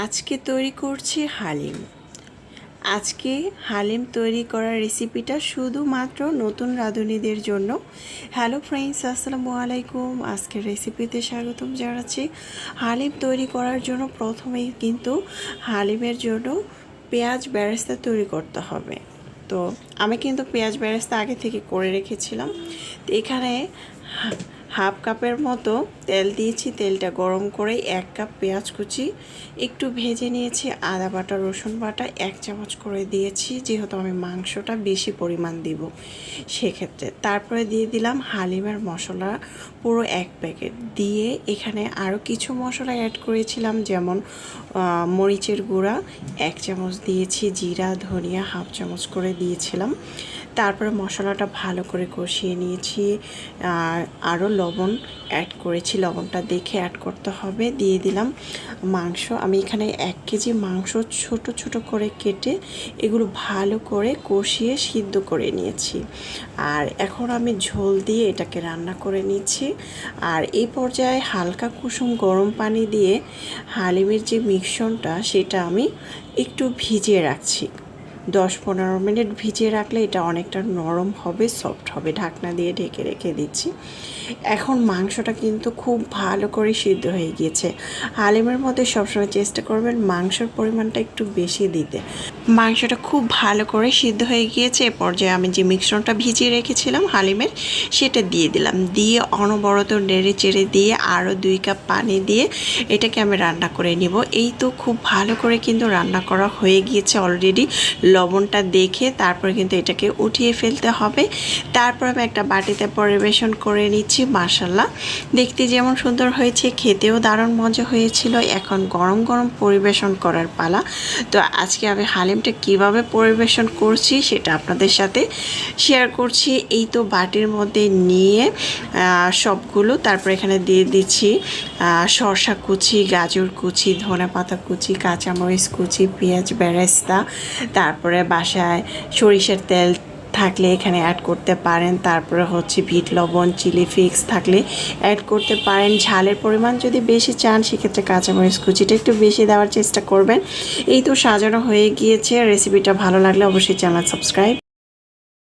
আজকে তৈরি করছি হালিম। আজকে হালিম তৈরি করার রেসিপিটা শুধুমাত্র নতুন রাঁধুনিদের জন্য। হ্যালো ফ্রেন্ডস, আসসালামু আলাইকুম। আজকের রেসিপিতে স্বাগতম জানাচ্ছি। হালিম তৈরি করার জন্য প্রথমেই কিন্তু হালিমের জন্য পেঁয়াজ বেরেস্তা তৈরি করতে হবে। তো আমি কিন্তু পেঁয়াজ বেরেস্তা আগে থেকে করে রেখেছিলাম। তো এখানে হাফ কাপের মতো তেল দিয়েছি। তেলটা গরম করে 1 কাপ পেঁয়াজ কুচি একটু ভেজে নিয়েছি। আদা বাটা, রসুন বাটা 1 চামচ করে দিয়েছি, যেহেতু আমি মাংসটা বেশি পরিমাণ দিব সেক্ষেত্রে। তারপরে দিয়ে দিলাম হালিমের মশলা পুরো 1 প্যাকেট দিয়ে এখানে আরও কিছু মশলা অ্যাড করেছিলাম, যেমন মরিচের গুঁড়া 1 চামচ দিয়েছি, জিরা ধনিয়া হাফ চামচ করে দিয়েছিলাম। তারপরে মশলাটা ভালো করে কষিয়ে নিয়েছি। আরও লবণ অ্যাড করেছি, লবণটা দেখে অ্যাড করতে হবে। দিয়ে দিলাম মাংস। আমি এখানে 1 কেজি মাংস ছোট ছোট করে কেটে এগুলো ভালো করে কষিয়ে সিদ্ধ করে নিয়েছি। আর এখন আমি ঝোল দিয়ে এটাকে রান্না করে নিচ্ছি। আর এই পর্যায়ে হালকা কুসুম গরম পানি দিয়ে হালিমের যে মিশ্রণটা সেটা আমি একটু ভিজিয়ে রাখছি। 10-15 মিনিট ভিজিয়ে রাখলে এটা অনেকটা নরম হবে, সফট হবে। ঢাকনা দিয়ে ঢেকে রেখে দিচ্ছি। এখন মাংসটা কিন্তু খুব ভালো করে সিদ্ধ হয়ে গিয়েছে। হালিমের মধ্যে সবসময় চেষ্টা করবেন মাংসের পরিমাণটা একটু বেশি দিতে। মাংসটা খুব ভালো করে সিদ্ধ হয়ে গিয়েছে। এ পর্যায়ে আমি যে মিশ্রণটা ভিজিয়ে রেখেছিলাম হালিমের, সেটা দিয়ে দিলাম। দিয়ে অনবরত নেড়ে চেড়ে দিয়ে আরও 2 কাপ পানি দিয়ে এটাকে আমি রান্না করে নিব। এই তো খুব ভালো করে কিন্তু রান্না করা হয়ে গিয়েছে অলরেডি। লবণটা দেখে তারপরে কিন্তু এটাকে উঠিয়ে ফেলতে হবে। তারপর আমি একটা বাটিতে পরিবেশন করে নিচ্ছি। মাশাআল্লাহ, দেখতে যেমন সুন্দর হয়েছে, খেতেও দারুণ মজা হয়েছিল। এখন গরম গরম পরিবেশন করার পালা। তো আজকে আমি হালিমটা কিভাবে পরিবেশন করছি সেটা আপনাদের সাথে শেয়ার করছি। এই তো বাটির মধ্যে নিয়ে সবগুলো, তারপর এখানে দিয়ে দিচ্ছি শসা কুচি, গাজর কুচি, ধনেপাতা কুচি, কাঁচামরিচ কুচি, পেঁয়াজ বেরেস্তা, তারপরে বাসায় সরিষার তেল থাকলে এখানে অ্যাড করতে পারেন। তারপরে হচ্ছে বিট লবণ, চিলি ফ্লেক্স থাকলে অ্যাড করতে পারেন। ঝালের পরিমাণ যদি বেশি চান সেক্ষেত্রে কাঁচামরিচ কুচিটা একটু বেশি দেওয়ার চেষ্টা করবেন। এই তো সাজানো হয়ে গিয়েছে। রেসিপিটা ভালো লাগলে অবশ্যই চ্যানেল সাবস্ক্রাইব